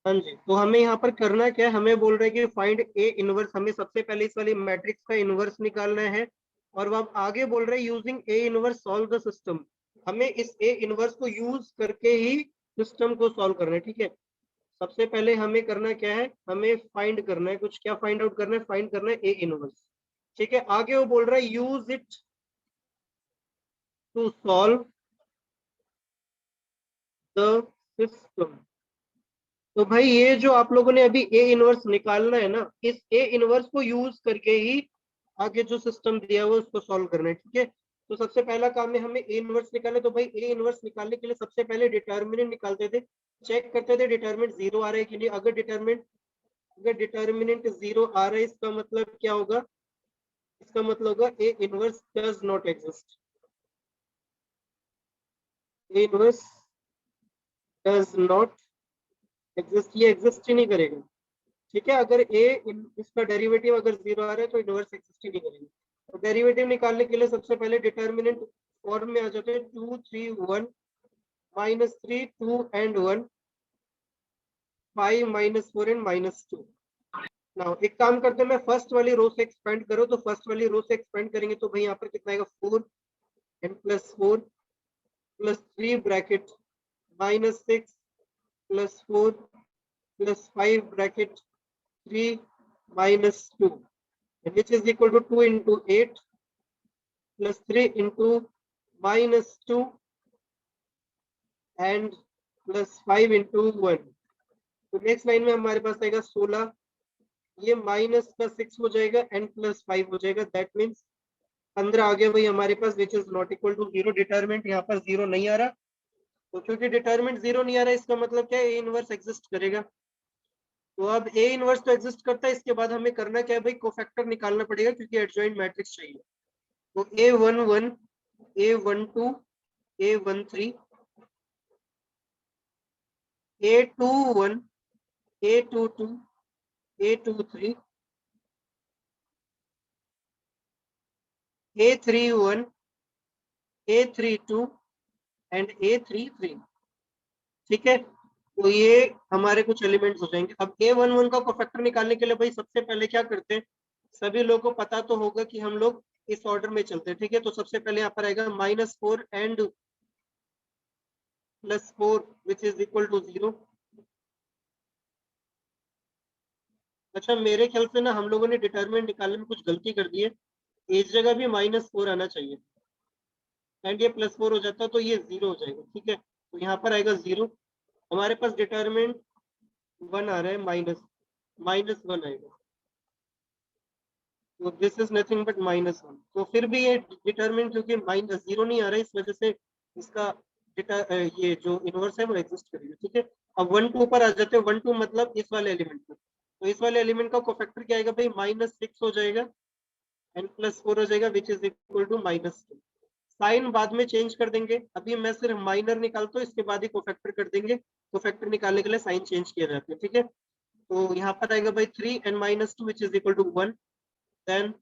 हाँ जी, तो हमें यहाँ पर करना क्या है, हमें बोल रहे हैं कि फाइंड ए इनवर्स, हमें सबसे पहले इस वाली मैट्रिक्स का इनवर्स निकालना है। और वो हम आगे बोल रहे हैं using A inverse solve the system, हमें इस ए इनवर्स को यूज करके ही सिस्टम को सॉल्व करना है। ठीक है, सबसे पहले हमें करना क्या है, हमें फाइंड करना है कुछ, क्या फाइंड आउट करना है, फाइंड करना है ए इनवर्स। ठीक है, आगे वो बोल रहा है use it to solve the system. तो भाई ये जो आप लोगों ने अभी ए इनवर्स निकालना है ना, इस ए इनवर्स को यूज करके ही आगे जो सिस्टम दिया हुआ है उसको सॉल्व करना है। ठीक है, तो सबसे पहला काम है हमें ए इनवर्स निकालना, तो भाई ए इनवर्स निकालने के लिए सबसे पहले डिटर्मिनेंट निकालते थे, चेक करते थे डिटर्मिनेंट जीरो आ रहा है कि नहीं। अगर डिटर्मिनेंट जीरो आ रहा है, इसका मतलब क्या होगा, इसका मतलब होगा A inverse does not exist, A inverse does not exist, ये एग्जिस्ट ही नहीं करेगा। ठीक है, अगर इसका डेरिवेटिव अगर जीरो आ रहा है तो इनवर्स एग्जिस्ट ही नहीं करेगा। तो डेरिवेटिव निकालने के लिए सबसे पहले डिटर्मिनेंट फॉर्म में आ जाते हैं, 2 3 1 -3 2 एंड 1 5 -4 एंड -2। नाउ एक काम करते हैं, मैं फर्स्ट वाली रो से एक्सपेंड करो, तो फर्स्ट वाली रो से एक्सपेंड करेंगे तो भाई यहाँ पर कितना आएगा, 4 and +4 +3 bracket -6 +4 +5 bracket 3 -2, which is equal to 2 into 8 plus 3 into -2 and plus 5 into 1। तो नेक्स्ट लाइन में हमारे पास आएगा 16, ये माइनस का 6 हो जाएगा एंड प्लस 5 हो जाएगा, दैट मीन्स 15 आ गया भाई हमारे पास, which is not equal to 0। Determinant यहाँ पर 0 नहीं आ रहा, तो क्योंकि डिटरमिनेंट 0 नहीं आ रहा, इसका मतलब क्या है, ए इनवर्स एग्जिस्ट करेगा। तो अब ए इनवर्स तो एग्जिस्ट करता है, इसके बाद हमें करना क्या है भाई, कोफैक्टर निकालना पड़ेगा क्योंकि एडजॉइंट मैट्रिक्स चाहिए। तो A11 A12 A13 A21 A22 A23 A31 A32 and A33। ठीक है, तो ये हमारे कुछ एलिमेंट्स हो जाएंगे। अब A11 का कोफैक्टर निकालने के लिए भाई सबसे पहले क्या करते हैं, सभी लोगों को पता तो होगा कि हम लोग इस ऑर्डर में चलते हैं। ठीक है, तो सबसे पहले यहाँ पर आएगा -4 and +4 which is equal to 0। अच्छा, मेरे ख्याल से ना हम लोगों ने डिटरमिनेंट निकालने में कुछ गलती कर दी है, इस जगह भी -4 आना चाहिए एंड ये +4 हो जाता तो ये 0 हो जाएगा। ठीक है, तो यहाँ पर आएगा 0, हमारे पास डिटरमिनेंट 1 आ रहा है, -1 आएगा, तो दिस इज नथिंग बट -1। तो फिर भी ये डिटरमिनेंट क्योंकि -0 नहीं आ रहा है, इस वजह से इसका ये जो इनवर्स है वो एग्जिस्ट करेगा। ठीक है, अब 1 2 पर आ जाते हैं, 1 2 मतलब इस वाले एलिमेंट पर, तो इस वाले एलिमेंट का कोफैक्टर क्या आएगा भाई, -6 हो जाएगा एंड +4 हो जाएगा which is equal to -2। Sign बाद में चेंज कर देंगे, अभी मैं सिर्फ माइनर निकालता हूँ, इसके बाद ही कोफैक्टर कर देंगे। कोफैक्टर निकालने के लिए साइन चेंज किया जाता है। ठीक है, तो यहाँ पर आएगा भाई 3 and -2 which is equal to 1, then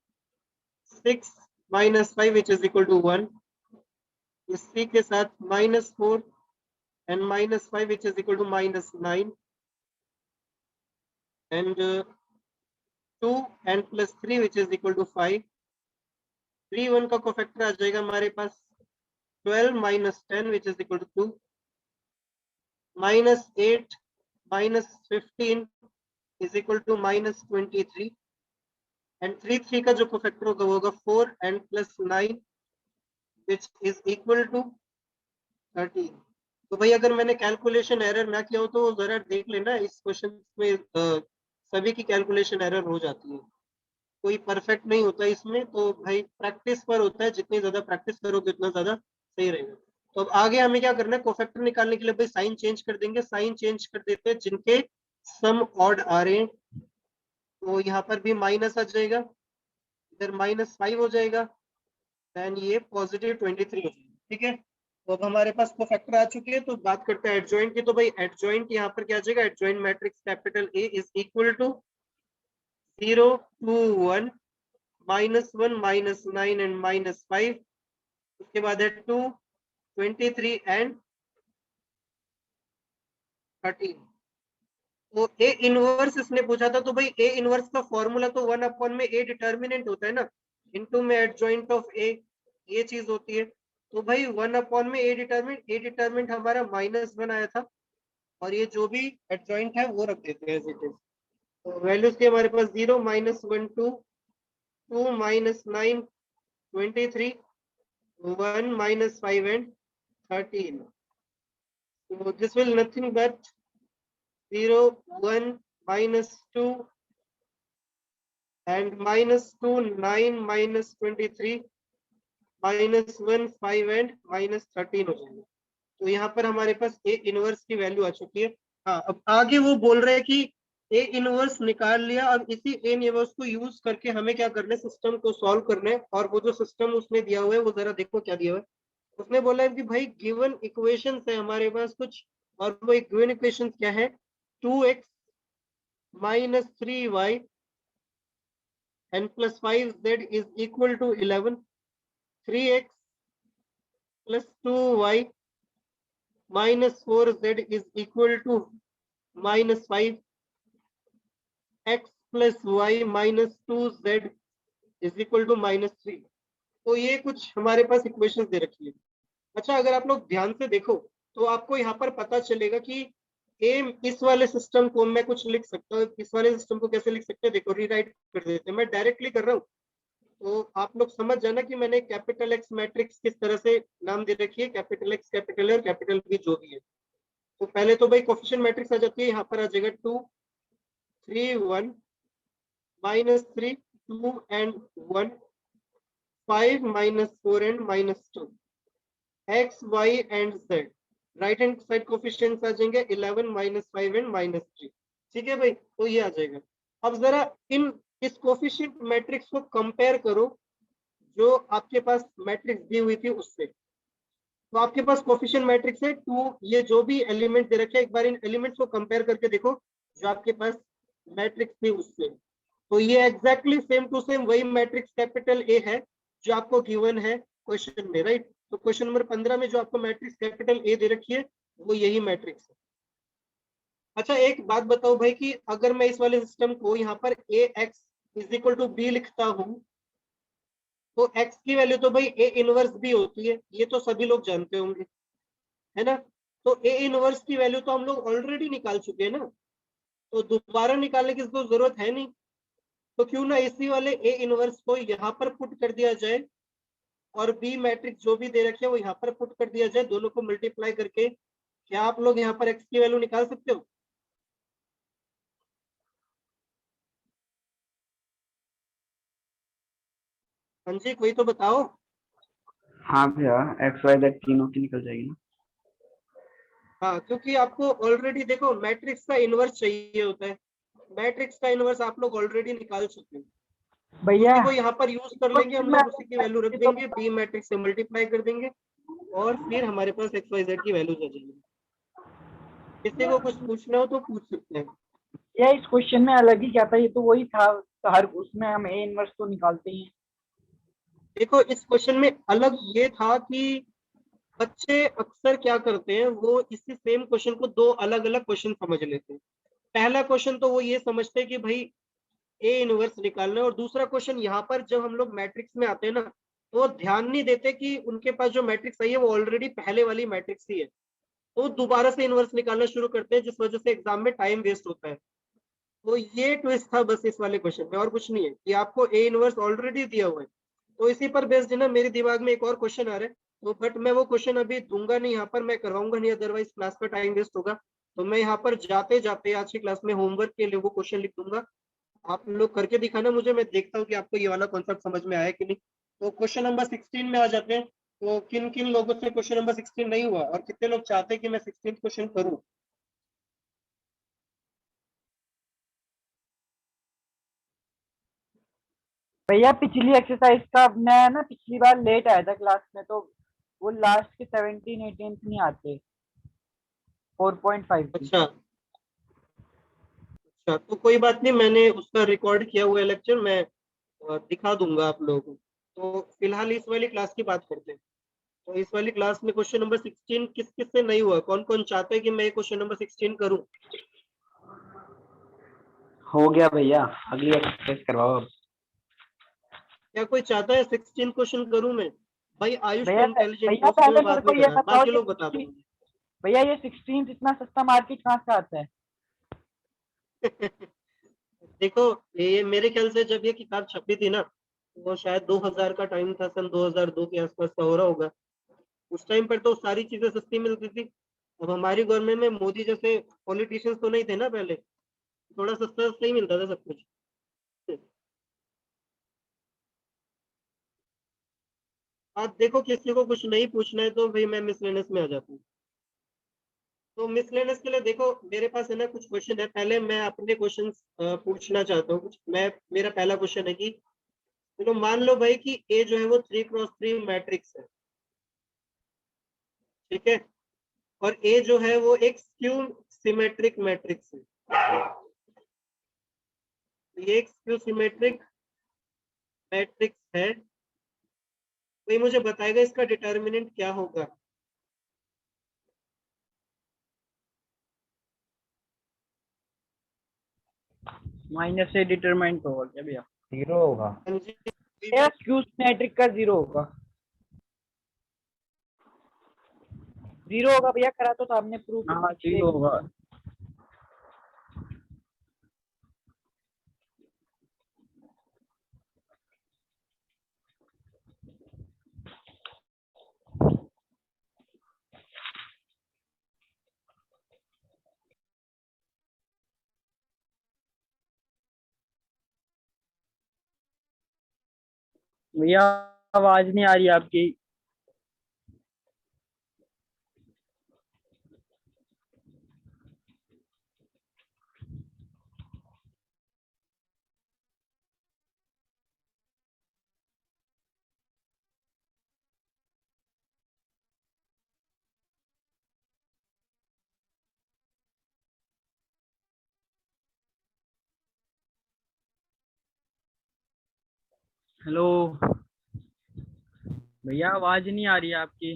6 -5 which is equal to 1, इसी के साथ -4 and -5 which is equal to -9 and 2 and +3 which is equal to 5। 3 1 का कोफैक्टर आ जाएगा हमारे पास 12 -10 which is equal to 2, -8 -15 is equal to -23 and 3 3 का जो कोफैक्टर होगा वो होगा 4 and +9 which is equal to 13। तो भाई अगर मैंने कैलकुलेशन एरर ना किया हो तो जरा देख लेना, इस क्वेश्चन में सभी की कैलकुलेशन एरर हो जाती है, कोई परफेक्ट नहीं होता इसमें, तो भाई प्रैक्टिस पर होता है, जितनी ज्यादा प्रैक्टिस करोगे उतना ज्यादा सही रहेगा। तो अब आगे हमें क्या करना है, कोफैक्टर निकालने के लिए भाई साइन चेंज कर देंगे, साइन चेंज कर देते हैं जिनके सम ऑड आ रहे हैं, तो यहाँ पर भी माइनस आ जाएगा, इधर -5 हो जाएगा, देन ये +23 हो जाएगा। ठीक है, तो अब हमारे पास कोफैक्टर आ चुके हैं, तो बात करते हैं एडजॉइंट की। तो भाई एडजॉइंट यहाँ पर क्या आ जाएगा, adjoint matrix capital A is equal to 0 2 1 -1 -9 and -5, उसके बाद है 2 23 एंड 13। तो ए इनवर्स इसने पूछा था, तो भाई ए इनवर्स का फॉर्मूला तो 1 में ए डिटर्मिनेंट होता है ना, इनटू में एडजॉइंट ऑफ ए, ये चीज होती है। तो भाई 1 में ए डिटर्मिनेंट हमारा -1 आया था, और ये जो भी एडजॉइंट है वो रख देते हैं एज इट इज। तो वैल्यूज की हमारे पास 0 -1 2 2 -9 23 1 -5 and 13. So this will nothing but 0 1 -2 and -2 9 -23 -1 5 and -13 हो जाएगा। तो यहाँ पर हमारे पास ए इनवर्स की वैल्यू आ चुकी है। हाँ, अब आगे वो बोल रहे हैं कि ए इनवर्स निकाल लिया, अब इसी ए इनवर्स को यूज करके हमें क्या करना है, सिस्टम को सॉल्व करना है। और वो जो सिस्टम उसने दिया हुआ है वो जरा देखो क्या दिया हुआ है। उसने बोला है कि भाई गिवन इक्वेशन है हमारे पास कुछ, और वो गिवन इक्वेशन क्या है, 2x - 3y and plus 5z is equal to 11, 3x plus 2y minus 4z is equal to -5, x plus y minus 2z is equal to -3। तो ये कुछ हमारे पास इक्वेशन दे रखी है। अच्छा, अगर आप लोग ध्यान से देखो तो आपको यहाँ पर पता चलेगा कि ए इस वाले सिस्टम को मैं कुछ लिख सकता हूँ, इस वाले सिस्टम को कैसे लिख सकते हैं, देखो रीराइट कर देते हैं, मैं डायरेक्टली कर रहा हूँ। तो आप लोग समझ जाना कि मैंने कैपिटल एक्स मैट्रिक्स किस तरह से नाम दे रखी है, कैपिटल एक्स कैपिटल और कैपिटल बी जो भी है। तो पहले तो भाई कोफिशिएंट मैट्रिक्स आ जाती है, यहाँ पर आ जाएगा 2 3 1 -3 2 and 1 5 -4 and -2 x y and z। Right hand side coefficients आ जाएंगे 11 -5 and -3। ठीक है भाई, तो ये आ जाएगा। अब जरा इन इस कोफिशिएंट मैट्रिक्स को कंपेयर करो जो आपके पास मैट्रिक्स दी हुई थी उससे। तो आपके पास कोफिशिएंट मैट्रिक्स है 2, ये जो भी एलिमेंट दे रखे हैं एक बार इन एलिमेंट्स को कंपेयर करके देखो जो आपके पास मैट्रिक्स थी उससे। तो ये एग्जैक्टली सेम टू सेम वही मैट्रिक्स कैपिटल ए है जो आपको गिवन है क्वेश्चन में, राइट। तो क्वेश्चन नंबर 15 में जो आपको मैट्रिक्स कैपिटल ए दे रखी है वो यही मैट्रिक्स है। अच्छा, एक बात बताओ भाई कि अगर मैं इस वाले सिस्टम को यहाँ पर A x is equal to B लिखता हूँ, तो x की वैल्यू तो भाई ए इनवर्स भी होती है, ये तो सभी लोग जानते होंगे, है ना। तो ए इनवर्स की वैल्यू तो हम लोग ऑलरेडी निकाल चुके हैं ना, तो दोबारा निकालने की तो जरूरत है नहीं। तो क्यों ना इसी वाले ए इनवर्स को यहाँ पर पुट कर दिया जाए, और बी मैट्रिक्स जो भी दे रखे हैं वो यहाँ पर पुट कर दिया जाए, दोनों को मल्टीप्लाई करके। क्या आप लोग यहाँ पर x की वैल्यू निकाल सकते हो? हाँ जी, कोई तो बताओ। हाँ भैया, एक्स वाई जेड तीनों की निकल जाएगी ना। हाँ, क्योंकि आपको ऑलरेडी देखो मैट्रिक्स का इनवर्स चाहिए होता है, मैट्रिक्स का इनवर्स आप लोग ऑलरेडी निकाल चुके हैं। भैया उसी को यहाँ पर यूज कर लेंगे हम मैं लोग, उसी की वैल्यू रख देंगे, बी मैट्रिक्स से मल्टीप्लाई कर देंगे, और फिर हमारे पास एक्स वाई जेड की वैल्यूज आ जाएंगी। किसी को कुछ पूछना हो तो पूछ सकते हैं। ये इस क्वेश्चन में अलग ही क्या था, ये तो वही था, तो हर उसमें हम ए इनवर्स तो निकालते ही हैं। देखो, इस क्वेश्चन में अलग ये था कि बच्चे अक्सर क्या करते हैं, वो इसी सेम क्वेश्चन को दो अलग अलग क्वेश्चन समझ लेते हैं। पहला क्वेश्चन तो वो ये समझते हैं कि भाई ए इनवर्स निकालना है, और दूसरा क्वेश्चन यहाँ पर जब हम लोग मैट्रिक्स में आते हैं ना, तो वो ध्यान नहीं देते कि उनके पास जो मैट्रिक्स आई है वो ऑलरेडी पहले वाली मैट्रिक्स ही है, तो वो दोबारा से इनवर्स निकालना शुरू करते हैं, जिस वजह से एग्जाम में टाइम वेस्ट होता है। तो ये ट्विस्ट था बस इस वाले क्वेश्चन में, और कुछ नहीं है, कि आपको ए इनवर्स ऑलरेडी दिया हुआ है। तो इसी पर बेस्ड है ना, मेरे दिमाग में एक और क्वेश्चन आ रहा है, तो बट मैं वो क्वेश्चन अभी दूंगा नहीं यहाँ पर, मैं करवाऊंगा नहीं, अदरवाइज क्लास का टाइम वेस्ट होगा। तो मैं यहाँ पर जाते जाते आज की क्लास में होमवर्क के लिए वो क्वेश्चन लिख दूंगा, आप लोग करके दिखाना मुझे, मैं देखता हूँ कि आपको ये वाला कॉन्सेप्ट समझ में आया कि नहीं। तो क्वेश्चन नंबर 16 में आ जाते हैं। तो किन किन लोगों से क्वेश्चन नंबर 16 नहीं हुआ, और कितने लोग चाहते हैं कि मैं 16 क्वेश्चन करूँ? भैया पिछली एक्सरसाइज का मैं ना पिछली बार लेट आया था क्लास में, तो वो लास्ट के 17 18 नहीं आते 4.5 की। अच्छा अच्छा, तो कोई बात नहीं, मैंने उसका रिकॉर्ड किया हुआ लेक्चर मैं दिखा दूंगा आप लोगों को। तो फिलहाल इस वाली क्लास की बात करते हैं। तो इस वाली क्लास में क्वेश्चन नंबर 16 किस किस से नहीं हुआ, कौन कौन चाहते हैं कि मैं क्वेश्चन नंबर 16 करूं? हो गया भैया, अगली एक्सरसाइज करवाओ अब। क्या कोई चाहता है 16 क्वेश्चन करूं मैं? भाई आयुष तो भैया इंटेलिजेंट है, भैया उसको पहले मैं मेरे बाद को में ये करा, बताओ बाकी ये लोग बता 16 देंगे। भैया ये 16 इतना सस्ता मार्केट कहाँ से आता है? देखो, ये मेरे ख्याल से जब ये किताब छपी थी ना, वो शायद 2000 का टाइम था, सन 2002 के आसपास का हो रहा होगा। उस टाइम पर तो सारी चीजें सस्ती मिलती थी। अब हमारी गवर्नमेंट में मोदी जैसे पॉलिटिशियंस तो नहीं थे ना पहले, थोड़ा सस्ता सस्ता ही मिलता था सब कुछ। आप देखो, किसी को कुछ नहीं पूछना है तो भाई मैं मिसलेनियस में आ जाता हूँ। तो मिसलेनियस के लिए देखो, मेरे पास है ना कुछ क्वेश्चन है, पहले मैं अपने क्वेश्चन पूछना चाहता हूँ कुछ। मैं मेरा पहला क्वेश्चन है कि चलो मान लो भाई कि ए जो है वो 3x3 मैट्रिक्स है, ठीक है, और ए जो है वो एक स्क्यू सिमेट्रिक मैट्रिक्स है। तो ये एक स्क्यू सिमेट्रिक मैट्रिक्स है, तो ये मुझे बताएगा इसका डिटर्मिनेंट क्या होगा। माइनस से डिटरमाइंट होगा क्या भैया? जीरो होगा। हाँ जी, भैया क्यू मैट्रिक का 0 होगा। 0 होगा भैया, करा तो आपने प्रूफ। हाँ 0 होगा। भैया आवाज नहीं आ रही आपकी। हेलो भैया, आवाज नहीं आ रही है आपकी।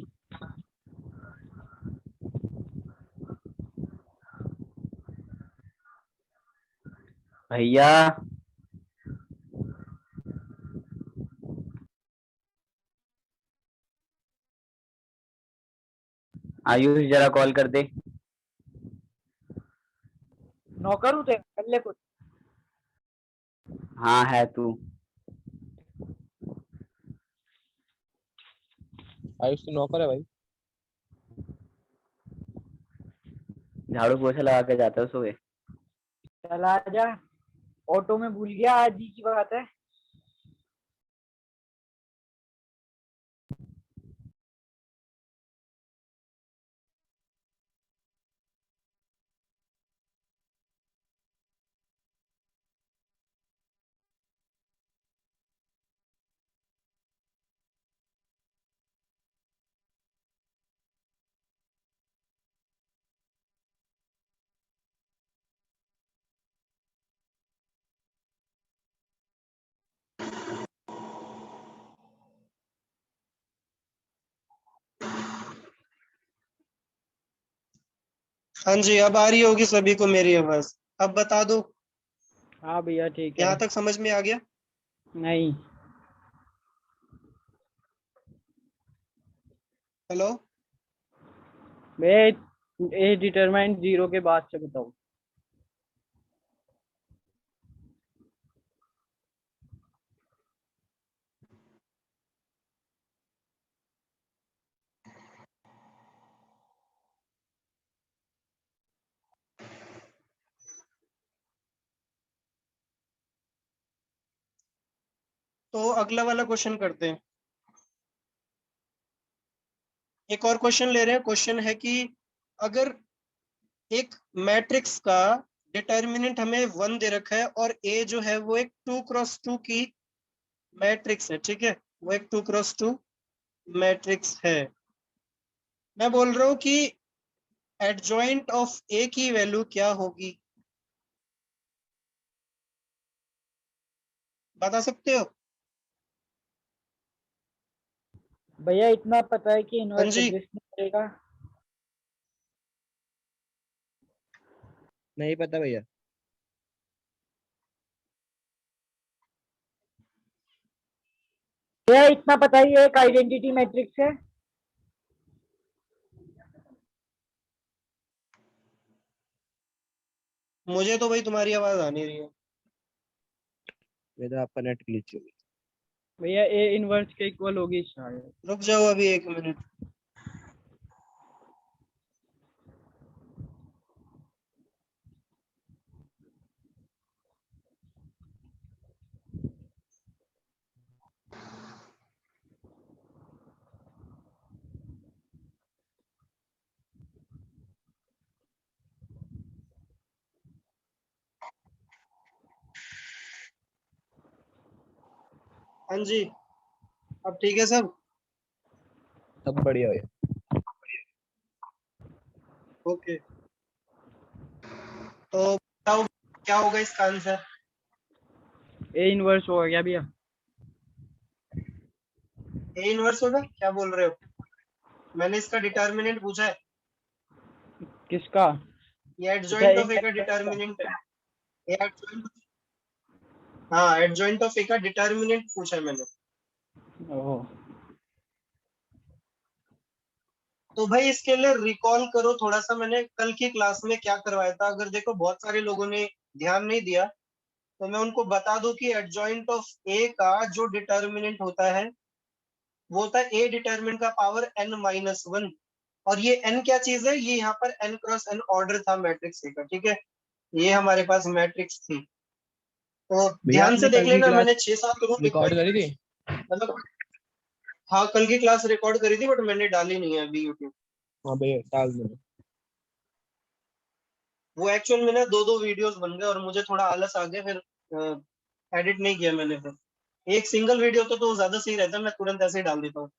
भैया आयुष जरा कॉल कर दे। नौकर हूँ तो कर ले कुछ। हाँ है तू। आयुष तो नौकर है भाई। झाड़ू पोछा लगा के जाता है सुबह। चला जा, ऑटो में भूल गया, आज ही की बात है। हाँ जी, अब आ रही होगी सभी को मेरी आवाज। अब बता दो, हाँ भैया ठीक है। यहाँ तक समझ में आ गया? नहीं। हेलो। भैया ये डिटरमाइंट 0 के बाद से बताओ। तो अगला वाला क्वेश्चन करते हैं। एक और क्वेश्चन ले रहे हैं। क्वेश्चन है कि अगर एक मैट्रिक्स का डिटर्मिनेंट हमें 1 दे रखा है और ए जो है वो एक 2x2 की मैट्रिक्स है, ठीक है, वो एक 2x2 मैट्रिक्स है। मैं बोल रहा हूँ कि एडजॉइंट ऑफ ए की वैल्यू क्या होगी, बता सकते हो? भैया इतना पता है कि हाँ इन्वर्स जी। एग्जिस्ट नहीं करेगा। नहीं पता भैया। भैया इतना बताइए, एक आइडेंटिटी मैट्रिक्स है। मुझे तो भाई तुम्हारी आवाज आ नहीं रही है। इधर आपका नेट ग्लिच हो गया। भैया ए इनवर्स के इक्वल होगी शायद। रुक जाओ अभी 1 मिनट। हाँ जी, अब ठीक है सब। सब बढ़िया है। ओके, तो बताओ क्या होगा इसका आंसर। ए इनवर्स होगा क्या भैया? ए इनवर्स होगा? क्या बोल रहे हो? मैंने इसका डिटर्मिनेंट पूछा है। किसका? ये अच्छा एडजॉइंट ए ऑफ ए का डिटर्मिनेंट है। ये एडजॉइंट, हाँ एडजॉइंट ऑफ ए का डिटर्मिनेंट पूछा है मैंने। ओह, तो भाई इसके लिए रिकॉल करो थोड़ा सा, मैंने कल की क्लास में क्या करवाया था। अगर देखो बहुत सारे लोगों ने ध्यान नहीं दिया तो मैं उनको बता दूं कि एडजॉइंट ऑफ ए का जो डिटर्मिनेंट होता है वो होता है ए डिटर्मिनेंट का पावर n-1। और ये n क्या चीज है? ये यहाँ पर n क्रॉस n ऑर्डर था मैट्रिक्स ए का, ठीक है। ये हमारे पास मैट्रिक्स थी, तो भैया ध्यान आपने से देख कल की लेना, क्लास मैंने 6-7 रो रिकॉर्ड लिखवाई करी थी। थी? मतलब हाँ कल की क्लास रिकॉर्ड करी थी बट मैंने डाली नहीं है अभी यूट्यूब। हाँ भैया डाल दो। वो एक्चुअल में ना 2-2 वीडियोस बन गए और मुझे थोड़ा आलस आ गया, फिर एडिट नहीं किया मैंने। फिर एक सिंगल वीडियो तो ज्यादा सही रहता, मैं तुरंत ऐसे ही डाल देता हूँ।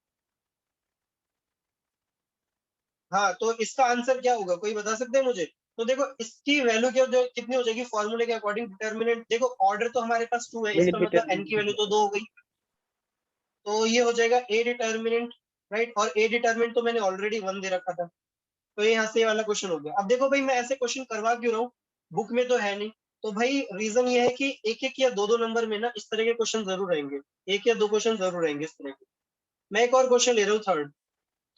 हाँ, तो इसका आंसर क्या होगा, कोई बता सकते हैं मुझे? तो देखो इसकी वैल्यू क्या जो कितनी हो जाएगी फॉर्मूले के अकॉर्डिंग। डिटर्मिनेंट देखो, ऑर्डर तो हमारे पास 2 है, ये इसका मतलब n की वैल्यू तो 2 हो गई। तो ये हो जाएगा ए डिटर्मिनेंट, राइट। और ए डिटर्मिनेंट तो मैंने ऑलरेडी 1 दे रखा था, तो ये यहाँ से ये वाला क्वेश्चन हो गया। अब देखो भाई मैं ऐसे क्वेश्चन करवा क्यों रहा हूँ, बुक में तो है नहीं। तो भाई रीजन ये है कि एक एक या दो दो नंबर में ना इस तरह के क्वेश्चन जरूर रहेंगे, एक या दो क्वेश्चन जरूर रहेंगे इस तरह के। मैं एक और क्वेश्चन ले रहा हूँ थर्ड।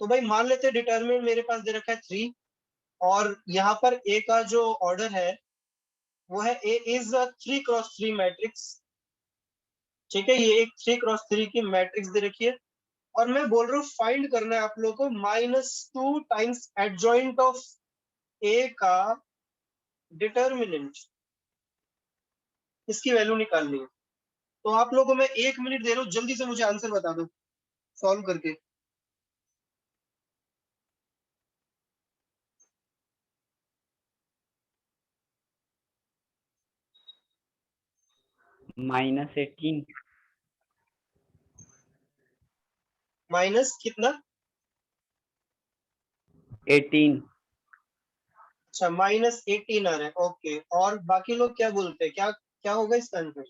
तो भाई मान लेते हैं डिटर्मिनेंट मेरे पास दे रखा है 3, और यहाँ पर ए का जो ऑर्डर है वो है ए इज 3 क्रॉस 3 मैट्रिक्स, ठीक है। ये एक 3 क्रॉस 3 की मैट्रिक्स दे रखी है, और मैं बोल रहा हूँ फाइंड करना है आप लोगों को -2 टाइम्स एडजॉइंट ऑफ ए का डिटर्मिनेंट, इसकी वैल्यू निकालनी है। तो आप लोगों को मैं 1 मिनट दे रहा हूँ, जल्दी से मुझे आंसर बता दो सॉल्व करके। -18। माइनस कितना? 18। अच्छा, -18 आ रहा है, ओके। और बाकी लोग क्या बोलते हैं, क्या क्या होगा इसका आंसर?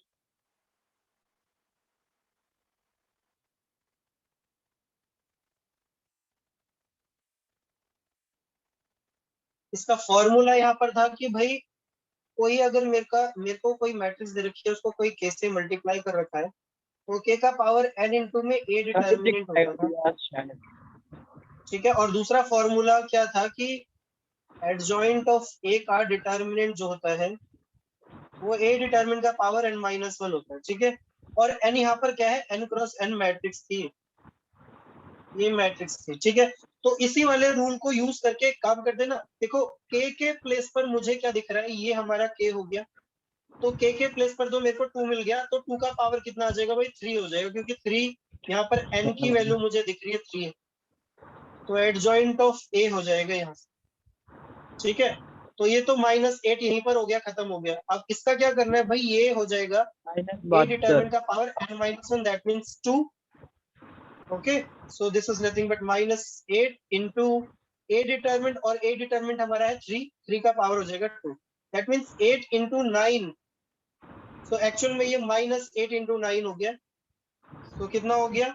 इसका फॉर्मूला यहाँ पर था कि भाई कोई अगर मेरे को कोई मैट्रिक्स दे रखी है, उसको कोई के से मल्टीप्लाई कर रखा है, तो के का पावर n इंटू में ए शायद डिटर्मिनेंट दिखाएगा होता था, भैया, शायद। ठीक है। और दूसरा फॉर्मूला क्या था कि एडजॉइंट ऑफ ए का डिटर्मिनेंट जो होता है वो ए डिटर्मिनेंट का पावर n-1 होता है, ठीक है। और n यहाँ पर क्या है, n क्रॉस n मैट्रिक्स थी, ये मैट्रिक्स थी, ठीक है। तो इसी वाले रूल को यूज करके एक काम करते हैं ना। देखो के प्लेस पर मुझे क्या दिख रहा है, ये हमारा के हो गया। तो के प्लेस पर तो मेरे को 2 मिल गया, तो 2 का पावर कितना आ जाएगा भाई? 3 हो जाएगा, क्योंकि 3 यहाँ पर n की वैल्यू मुझे दिख रही है 3, तो एडजॉइंट ऑफ ए हो जाएगा यहाँ से, ठीक है। तो ये तो -8 यहीं पर हो गया, खत्म हो गया। अब इसका क्या करना है भाई, ये हो जाएगा ए -72। डिटरमिनेंट का power n-1, that means 2। Okay, so this is nothing but -8 into A determinant, और ए डिटरमिनेंट हमारा है 3 का पावर हो जाएगा 2, that means 8 into 9। So actual में ये -8 इंटू 9 हो गया, तो कितना हो गया?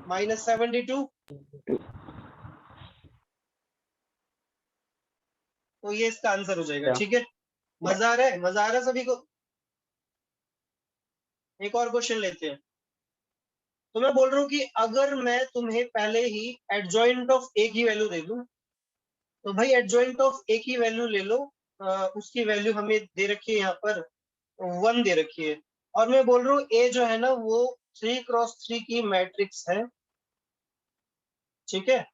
-72। तो ये इसका आंसर हो जाएगा, ठीक है। मजा आ रहा है, मजा आ रहा है सभी को? एक और क्वेश्चन लेते हैं। तो मैं बोल रहा हूँ कि अगर मैं तुम्हें पहले ही एडजॉइंट ऑफ ए की वैल्यू दे दूं, तो भाई एडजॉइंट ऑफ ए की वैल्यू ले लो। उसकी वैल्यू हमें दे रखी है यहाँ पर 1 दे रखी है, और मैं बोल रहा हूँ ए जो है ना वो 3x3 की मैट्रिक्स है, ठीक है।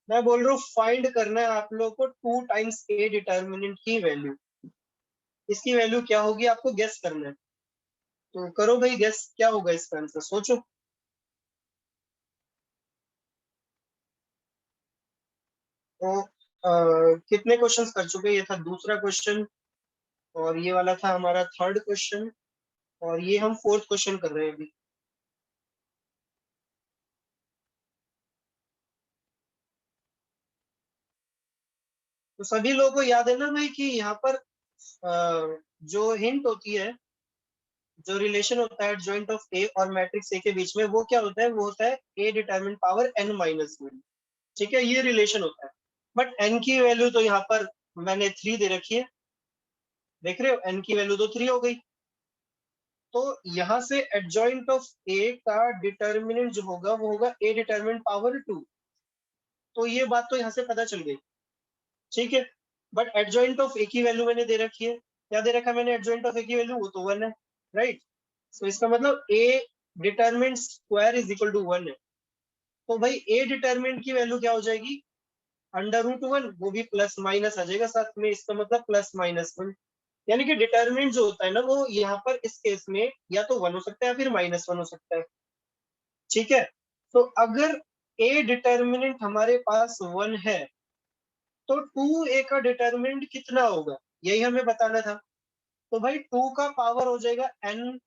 मैं बोल रहा हूँ फाइंड करना है आप लोग को 2 टाइम्स ए डिटर्मिनेंट की वैल्यू। इसकी वैल्यू क्या होगी आपको गेस करना है, तो करो भाई गेस क्या होगा इसका आंसर, सोचो। तो कितने क्वेश्चंस कर चुके, ये था दूसरा क्वेश्चन, और ये वाला था हमारा थर्ड क्वेश्चन, और ये हम फोर्थ क्वेश्चन कर रहे हैं अभी। तो सभी लोगों को याद है ना भाई कि यहाँ पर जो हिंट होती है, जो रिलेशन होता है जॉइंट ऑफ ए और मैट्रिक्स ए के बीच में, वो क्या होता है, वो होता है ए डिटरमिनेंट पावर n-1। ठीक है, ये रिलेशन होता है। बट n की वैल्यू तो यहाँ पर मैंने 3 दे रखी है, देख रहे हो, n की वैल्यू तो 3 हो गई। तो यहाँ से एडजॉइंट ऑफ ए का डिटर्मिनेंट जो होगा वो होगा ए डिटरमिनेंट पावर 2। तो ये बात तो यहाँ से पता चल गई, ठीक है। बट एडजॉइंट ऑफ ए की वैल्यू मैंने दे रखी है, क्या दे रखा है मैंने एडजॉइंट ऑफ ए की वैल्यू, वो तो 1 है, राइट। तो इसका मतलब A determinant square is equal to 1 है। तो भाई ए डिटरमिनेंट की वैल्यू क्या हो जाएगी, √1, वो भी प्लस माइनस आ जाएगा साथ में, इसका मतलब +-1। यानी कि डिटरमिनेंट जो होता है ना वो यहाँ पर इस केस में या तो 1 हो सकता है या फिर -1 हो सकता है, ठीक है। तो अगर ए डिटरमिनेंट हमारे पास 1 है, तो 2a का डिटरमिनेंट कितना होगा, यही हमें बताना था। तो भाई 2 का पावर हो जाएगा n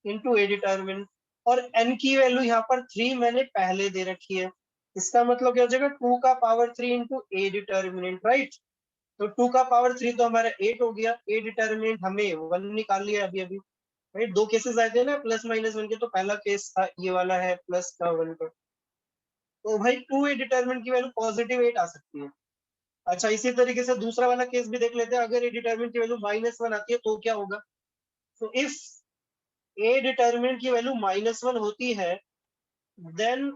इंटू ए डिटरमिनेंट, और n की वैल्यू यहाँ पर 3 मैंने पहले दे रखी है। इसका मतलब क्या हो जाएगा, 2 का पावर 3 इंटू ए डिटरमिनेंट, राइट। तो 2 का पावर 3 तो हमारा 8 हो गया, ए डिटरमिनेंट हमें 1 निकाल लिया अभी अभी, राइट। दो केसेस आए थे ना +-1 के, तो पहला केस था ये वाला है प्लस का 1 का। तो भाई 2a डिटरमिनेंट की वैल्यू +8 आ सकती है। अच्छा, इसी तरीके से दूसरा वाला केस भी देख लेते हैं, अगर ए डिटरमिनेंट की वैल्यू -1 आती है तो क्या होगा। तो इफ ए डिटरमिनेंट की वैल्यू -1 होती है, देन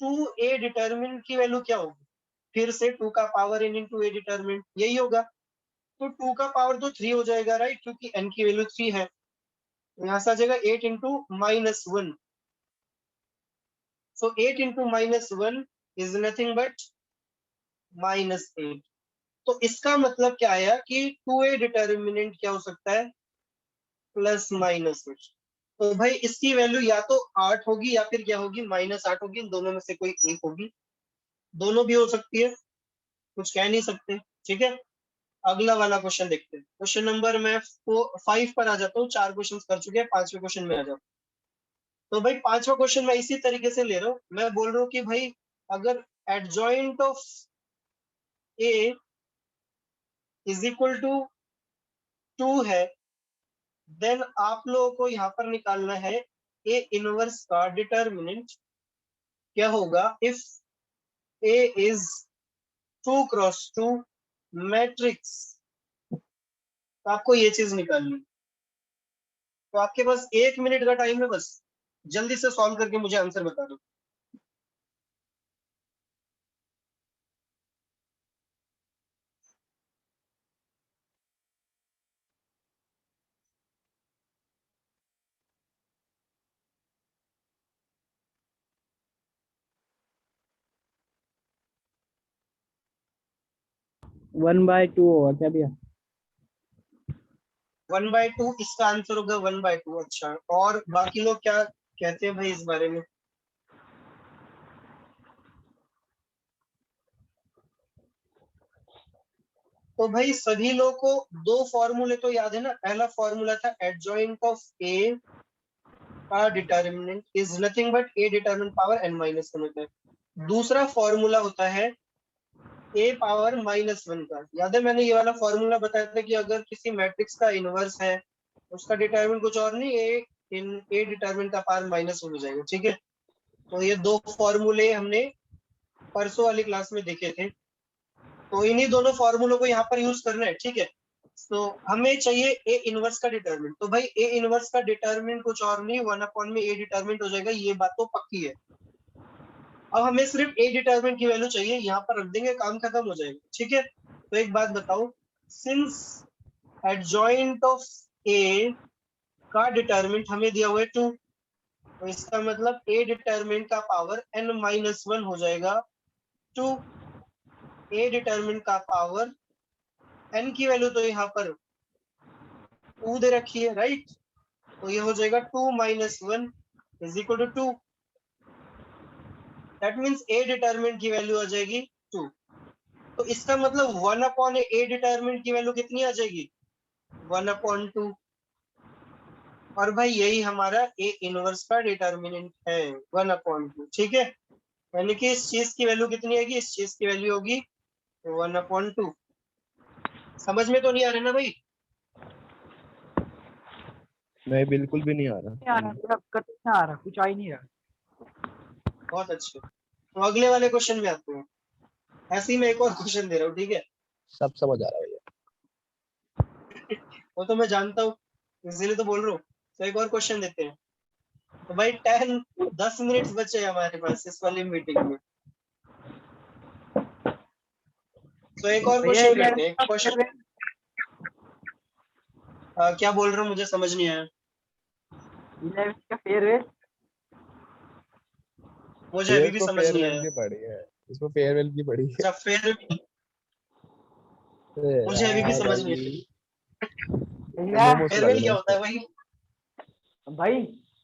2a डिटरमिनेंट की वैल्यू क्या होगी, फिर से 2 का पावर n इंटू ए डिटरमिनेंट, यही होगा। तो 2 का पावर तो 3 हो जाएगा, राइट, क्योंकि n की वैल्यू 3 है। तो यहाँ से आ जाएगा 8 into -1। So 8 into -1 is nothing but -8। तो इसका मतलब क्या आया कि 2a डिटरमिनेंट क्या हो सकता है, +-8। तो भाई इसकी वैल्यू या तो 8 होगी या फिर क्या होगी, -8 होगी, इन दोनों में से कोई एक होगी, दोनों भी हो सकती है, कुछ कह नहीं सकते, ठीक है। अगला वाला क्वेश्चन देखते हैं। क्वेश्चन नंबर मैं 5 पर आ जाता हूँ, 4 क्वेश्चन कर चुके हैं, 5वें क्वेश्चन में आ जाओ। तो भाई 5वां क्वेश्चन मैं इसी तरीके से ले रहा हूँ, मैं बोल रहा हूँ कि भाई अगर adjoint of A is equal to 2 है, देन आप लोगों को यहाँ पर निकालना है ए इनवर्स का डिटरमिनेंट क्या होगा if A is 2x2 matrix. तो आपको ये चीज निकालनी है। तो आपके पास 1 मिनट का टाइम है, बस जल्दी से सॉल्व करके मुझे आंसर बता दो। वन बाय टू होगा क्या भैया? 1/2 इसका आंसर होगा 1/2। अच्छा, और बाकी लोग क्या कहते हैं भाई इस बारे में। तो भाई सभी लोग को दो फॉर्मूले तो याद है ना। पहला फॉर्मूला था एडजॉइंट ऑफ ए का determinant is nothing but A determinant power n-1 होता है। दूसरा फॉर्मूला होता है ए पावर -1 का। याद है मैंने ये वाला फॉर्मूला बताया था कि अगर किसी मैट्रिक्स का इनवर्स है, उसका डिटरमिनेंट कुछ और नहीं, ए डिटरमिनेंट का पावर -1 हो जाएगा, ठीक है। तो ये दो फॉर्मूले हमने परसों वाली क्लास में देखे थे, तो इन्हीं दोनों फॉर्मूलों को यहाँ पर यूज करना है, ठीक है। तो हमें चाहिए ए इनवर्स का डिटरमिनेंट। तो भाई ए इनवर्स का डिटरमिनेंट कुछ और नहीं, 1 में ए डिटरमिनेंट हो जाएगा, ये बात तो पक्की है। अब हमें सिर्फ ए डिटरमिनेंट की वैल्यू चाहिए, यहाँ पर रख देंगे, काम खत्म हो जाएगा। ठीक है, तो एक बात बताओ, सिंस एडजॉइंट ऑफ ए का डिटरमिनेंट हमें दिया हुआ है 2, तो इसका मतलब ए डिटरमिनेंट का पावर n-1 हो जाएगा 2। ए डिटरमिनेंट का पावर n की वैल्यू तो यहाँ पर 2 दे रखी है, राइट? तो ये हो जाएगा 2 - 1 = 2। दैट मीन्स ए डिटरमिनेंट की वैल्यू आ जाएगी 2। तो इसका मतलब 1/a डिटरमिनेंट की वैल्यू कितनी आ जाएगी? 1/2। और भाई यही हमारा ए इनवर्स का डिटरमिनेंट है, 1/2। ठीक है, यानी कि इस चीज की वैल्यू कितनी आएगी? इस चीज की वैल्यू होगी 1/2। समझ में तो नहीं आ रहा ना भाई? नहीं, बिल्कुल भी नहीं आ रहा। नहीं आ रहा, मेरा कट नहीं आ रहा, कुछ आ ही नहीं रहा। बहुत अच्छे। तो अगले वाले क्वेश्चन में आते हैं। ऐसे ही मैं एक और क्वेश्चन दे रहा हूँ, ठीक है? सब समझ आ रहा है भैया। वो तो मैं जानता हूँ, इसीलिए तो बोल रहा हूँ। तो एक और क्वेश्चन देते हैं। तो भाई 10 मिनट्स बचे हैं हमारे पास इस वाली मीटिंग में। तो एक और भैया क्वेश्चन करते हैं। क्वेश्चन 11 क्या बोल रहे हो, मुझे समझ नहीं आया। का फेयरवेल। मुझे ये अभी भी इसको समझ नहीं फेयरवेल आया। की पड़ी है, इसको फेयरवेल की पड़ी है। अच्छा, फिर मुझे अभी भी समझ नहीं आया। भैया मोमोज खिला फेयरवेल देना क्या होता है इसको। भाई? भाई,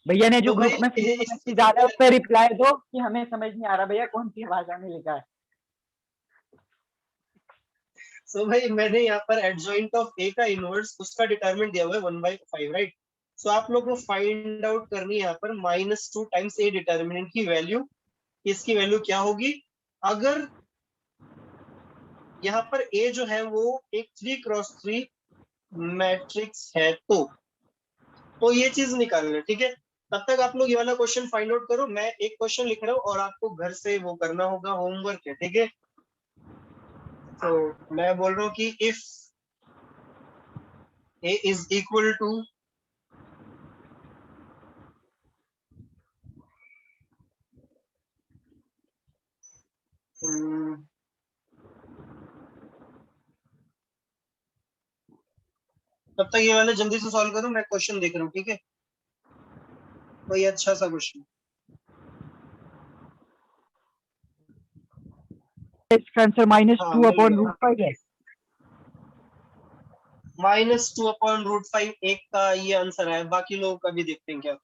भैया ने जो तो ग्रुप भाई में मैसेज डाला है उस पर रिप्लाई दो कि हमें समझ नहीं आ रहा भैया कौन सी भाषा में लिखा है। सो भाई मैंने यहाँ पर एडजॉइंट ऑफ ए का इनवर्स उसका डिटरमिनेंट दिया हुआ है 1/5, राइट? सो आप लोग को फाइंड आउट करनी है यहाँ पर -2 टाइम्स ए डिटरमिनेंट की वैल्यू। इसकी वैल्यू क्या होगी अगर यहाँ पर ए जो है वो एक 3x3 मैट्रिक्स है? तो ये चीज निकालना है, ठीक है? तब तक आप लोग ये वाला क्वेश्चन फाइंड आउट करो, मैं एक क्वेश्चन लिख रहा हूँ और आपको घर से वो करना होगा, होमवर्क है, ठीक है? तो मैं बोल रहा हूँ कि if a is equal to तब तक ये वाला जल्दी से सॉल्व करो, मैं क्वेश्चन देख रहा हूँ, ठीक है? कोई अच्छा सा क्वेश्चन। इसका आंसर हाँ, -2 मिल अपॉन गया। रूट 5 है। -2/√5 एक का ये आंसर है, बाकी लोगों का भी देखते हैं क्या।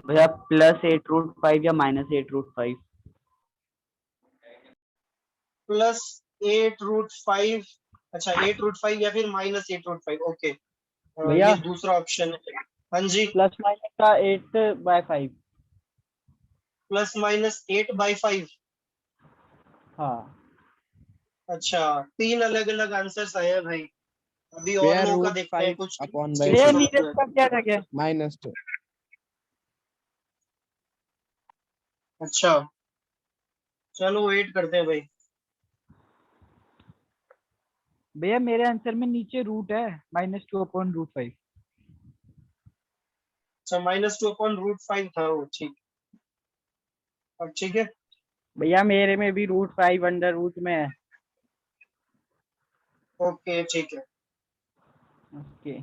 भैया +8√5 या -8√5? +8√5। अच्छा, 8√5 या फिर -8√5, ओके। भैया ये दूसरा ऑप्शन है। हाँ जी, प्लस माइनस का 8/5। +-8/5। हाँ अच्छा, 3 अलग अलग आंसर्स आए हैं भाई। अभी और स्क्वायर लोगों का रूट देखते हैं, फाइव कुछ अपॉन बाई भैया चेंजेस टू होते नीरज हैं। का क्या था क्या? -2। अच्छा, चलो वेट करते हैं भाई। भैया मेरे आंसर में नीचे रूट है, -2 अपॉन रूट 5। अच्छा, -2/√5 था वो, ठीक। अब ठीक है। भैया मेरे में भी √5 अंडर रूट में है। ओके, ठीक है। ओके।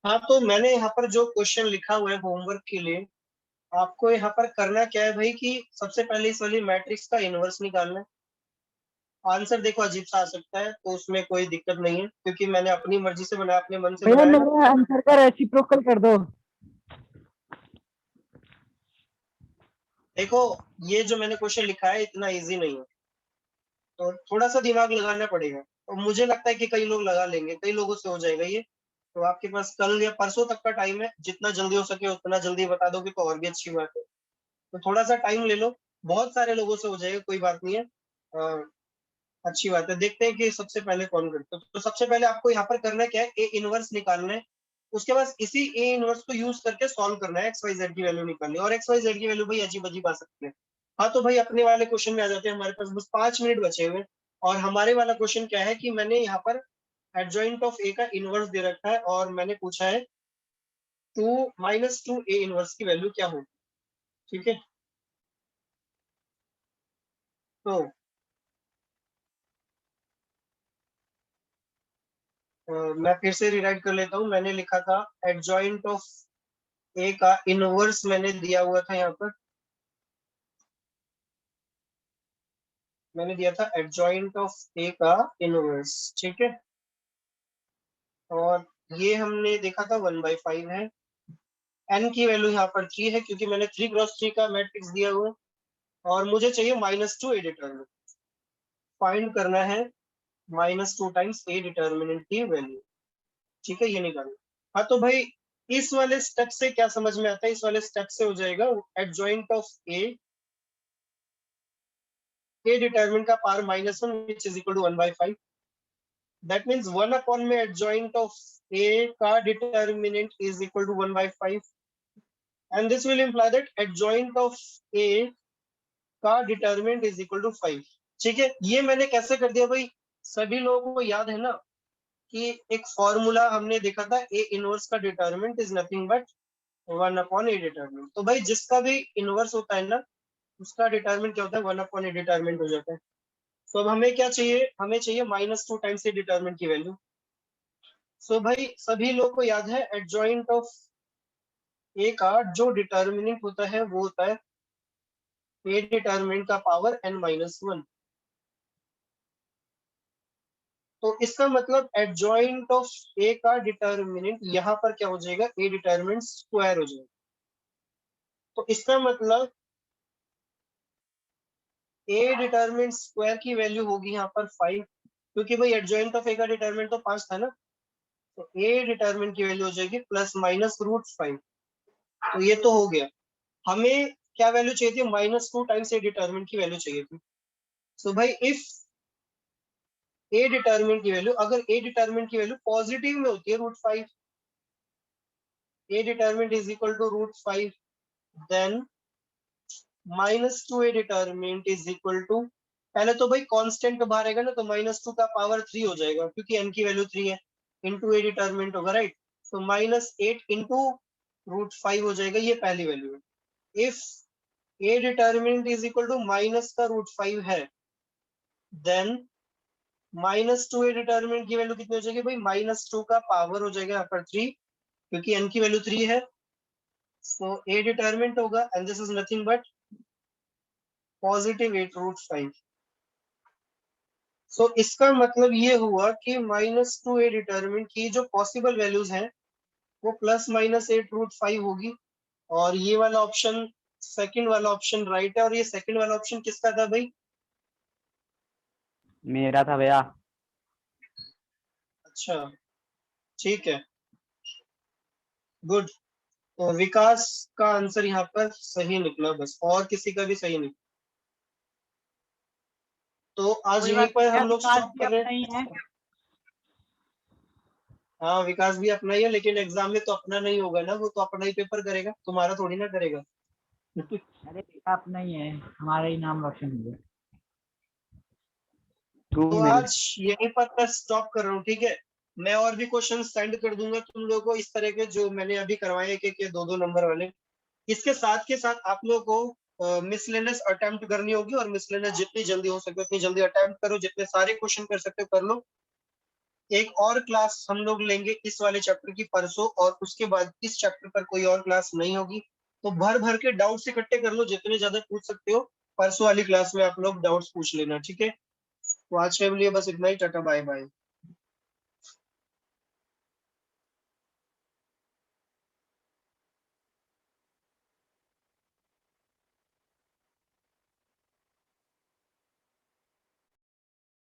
हाँ, तो मैंने यहाँ पर जो क्वेश्चन लिखा हुआ है होमवर्क के लिए, आपको यहाँ पर करना क्या है भाई कि सबसे पहले इस वाली मैट्रिक्स का इनवर्स निकालना है। आंसर देखो अजीब सा आ सकता है, तो उसमें कोई दिक्कत नहीं है, क्योंकि मैंने अपनी मर्जी से बनाया, अपने मन से भैया बनाया ना। मेरे आंसर का रेसिप्रोकल कर दो। देखो, ये जो मैंने क्वेश्चन लिखा है इतना इजी नहीं है, तो थोड़ा सा दिमाग लगाना पड़ेगा, और मुझे लगता है कि कई लोग लगा लेंगे, कई लोगों से हो जाएगा ये। तो आपके पास कल या परसों तक का टाइम है, जितना जल्दी हो सके उतना जल्दी बता दोगे तो और भी अच्छी बात है। तो थोड़ा सा टाइम ले लो, बहुत सारे लोगों से हो जाएगा, कोई बात नहीं है। अच्छी बात है, देखते हैं कि सबसे पहले कौन करता है। तो सबसे पहले आपको यहाँ पर करना क्या है, ए इनवर्स निकालना है। उसके बाद इसी ए इनवर्स को यूज करके सॉल्व करना है, एक्स वाई जेड की वैल्यू निकालनी है। और एक्स वाई जेड की वैल्यू भाई अजीब अजीब आ सकती है। हाँ, तो भाई अपने वाले क्वेश्चन में आ जाते हैं, हमारे पास बस 5 मिनट बचे हुए हैं। और हमारे वाला क्वेश्चन क्या है कि मैंने यहाँ पर एडजॉइंट ऑफ ए का इनवर्स दे रखा है, और मैंने पूछा है 2 - 2 ए इनवर्स की वैल्यू क्या होगी। ठीक है, तो मैं फिर से रिराइट कर लेता हूँ। मैंने लिखा था एडजॉइंट ऑफ ए का इनवर्स मैंने दिया हुआ था यहाँ पर, मैंने दिया था एडजॉइंट ऑफ ए का इनवर्स। ठीक है, और ये हमने देखा था 1/5 है। एन की वैल्यू यहाँ पर 3 है, क्योंकि मैंने 3 × 3 का मैट्रिक्स दिया हुआ है। और मुझे चाहिए -2 ए डिटर्मिनेंट, फाइंड करना है -2 टाइम्स ए डिटर्मिनेंट की वैल्यू। ठीक है, ये निकालना। हाँ, तो भाई इस वाले स्टेप से क्या समझ में आता है, इस वाले स्टेप से हो जाएगा एडजॉइंट ऑफ ए डिटर्मिनेंट का power -1 which is equal to 1/5। That means 1 में एडजॉइंट ऑफ ए का determinant is equal to 1/5, and this will imply that adjoint of A का डिटर्मिनेंट इज इक्वल टू 5। ठीक है, ये मैंने कैसे कर दिया भाई, सभी लोगों को याद है ना कि एक फॉर्मूला हमने देखा था, ए इनवर्स का डिटर्मिनेंट इज नथिंग बट 1/ए डिटर्मिनेंट। तो भाई जिसका भी इनवर्स होता है ना, उसका डिटर्मिनेंट क्या होता है, 1/ए डिटर्मिनेंट हो जाता है। तो अब हमें क्या चाहिए, हमें चाहिए -2 टाइम्स ए डिटर्मिनेंट की वैल्यू। सो भाई सभी लोग को याद है एडजॉइंट ऑफ ए का जो डिटर्मिनेंट होता है वो होता है ए डिटर्मिनेंट का पावर n-1। तो इसका मतलब एडजॉइंट ऑफ ए का डिटर्मिनेंट यहाँ पर क्या हो जाएगा, ए डिटर्मिनेंट स्क्वायर हो जाएगा। तो इसका मतलब ए डिटर्मिनेंट स्क्वायर की वैल्यू होगी यहाँ पर 5, क्योंकि भाई एडजॉइंट ऑफ ए का डिटर्मिनेंट तो 5 था ना। तो ए डिटर्मिनेंट की वैल्यू हो जाएगी +-√5। तो ये तो हो गया। हमें क्या वैल्यू चाहिए थी, -2 टाइम्स ए डिटर्मिनेंट की वैल्यू चाहिए थी। सो भाई इफ ए डिटर्मिनेंट की वैल्यू, अगर ए डिटर्मिनेंट की वैल्यू पॉजिटिव में होती है √5, A determinant is equal to √5, then -2 A determinant is equal to, पहले तो भाई कांस्टेंट बाहर आएगा ना, तो -2 का पावर 3 हो जाएगा, क्योंकि n की वैल्यू 3 है, इंटू ए डिटर्मिनेंट होगा, राइट। तो -8 इंटू √5 हो जाएगा, ये पहली वैल्यू है। If A determinant is equal to minus का √5 है, देन -2 ए डिटर्मिनेंट की वैल्यू कितनी हो जाएगी भाई, -2 का पावर हो जाएगा यहाँ पर 3, क्योंकि n की वैल्यू 3 है। सो ए डिटर्मिनेंट होगा, and this is nothing but +8 √5। सो इसका मतलब ये हुआ कि -2 ए डिटर्मिनेंट की जो पॉसिबल वैल्यूज हैं वो +-8 √5 होगी। और ये वाला ऑप्शन, सेकंड वाला ऑप्शन राइट है। और ये सेकंड वाला ऑप्शन किसका था भाई, मेरा था भैया। अच्छा ठीक है, गुड। तो विकास का आंसर यहाँ पर सही निकला, बस और किसी का भी सही नहीं। तो आज कोई यहीं बात पर नहीं, हम लोग विकास स्टॉप भी कर रहे अपना ही है। हैं। हाँ, विकास भी अपना ही है, लेकिन एग्जाम में तो अपना नहीं होगा ना, वो तो अपना ही पेपर करेगा, तुम्हारा थोड़ी ना करेगा। अरे बेटा अपना ही है, हमारा ही नाम रोशन हो गया। तो मिल आज यहीं पर मैं स्टॉप कर रहा हूँ, ठीक है। मैं और भी क्वेश्चन सेंड कर दूंगा तुम लोगों को, इस तरह के जो मैंने अभी करवाए, एक 2-2 नंबर वाले। इसके साथ के साथ आप लोगों को मिसलेनियस अटेम्प्ट करनी होगी, और मिसलेनियस जितनी जल्दी हो सके उतनी जल्दी अटेम्प्ट करो, जितने सारे क्वेश्चन कर सकते हो कर लो। एक और क्लास हम लोग लेंगे इस वाले चैप्टर की परसों, और उसके बाद इस चैप्टर पर कोई और क्लास नहीं होगी। तो भर भर के डाउट्स इकट्ठे कर लो, जितने ज्यादा पूछ सकते हो परसों वाली क्लास में आप लोग डाउट्स पूछ लेना, ठीक है। तो आज के लिए बस इतना ही, टाटा बाय बाय।